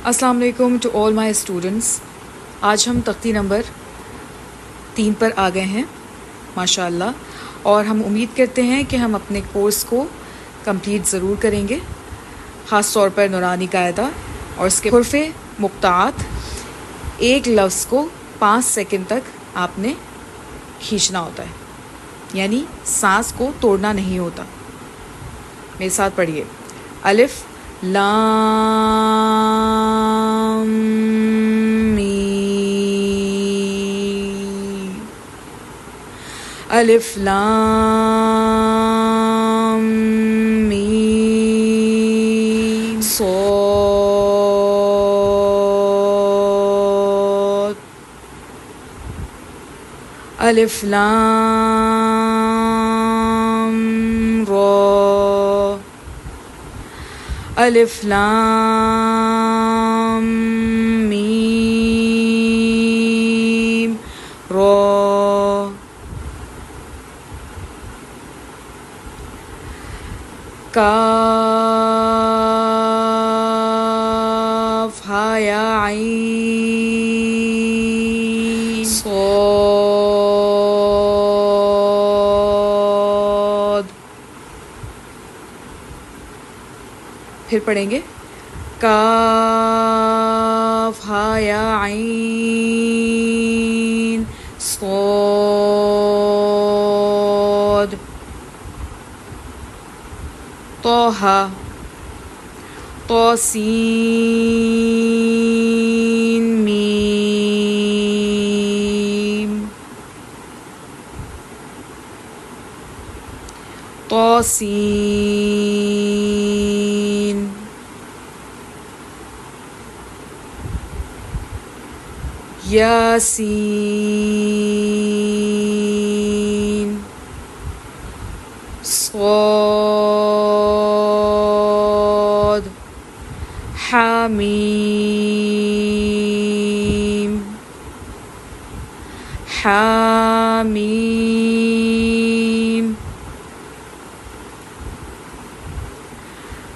السلام علیکم to all my students. آج ہم تختی نمبر 3 پر آ گئے ہیں ماشاء اللہ، اور ہم امید کرتے ہیں کہ ہم اپنے کورس کو کمپلیٹ ضرور کریں گے، خاص طور پر نورانی قاعدہ اور اس کے حروف مقطعات. ایک لفظ کو 5 سیکنڈ تک آپ نے کھینچنا ہوتا ہے، یعنی سانس کو توڑنا نہیں ہوتا. میرے ساتھ پڑھیے: الف لام میم، الف لام میم صاد، الف لام را، الف لام میم را. کاف ہا یا عین صاد. پھر پڑھیں گے: کاف ہا یا عین صاد. طٰ طٰ سین میم، طٰ سین. یاسین صاد. حامیم حامیم.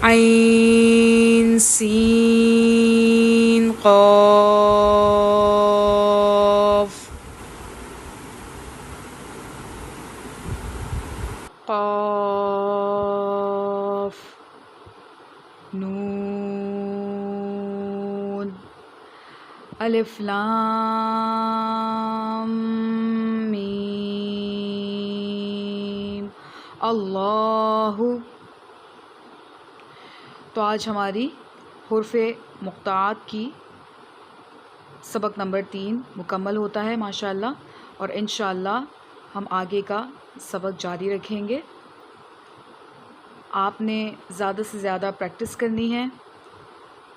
عین سین قاف. قاف نون. الف لام میم. اللہ. تو آج ہماری حروف مقطعات کی سبق نمبر 3 مکمل ہوتا ہے ماشاءاللہ، اور انشاءاللہ ہم آگے کا سبق جاری رکھیں گے. آپ نے زیادہ سے زیادہ پریکٹس کرنی ہے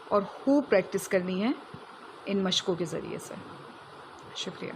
اور خوب پریکٹس کرنی ہے ان مشقوں کے ذریعے سے. شکریہ.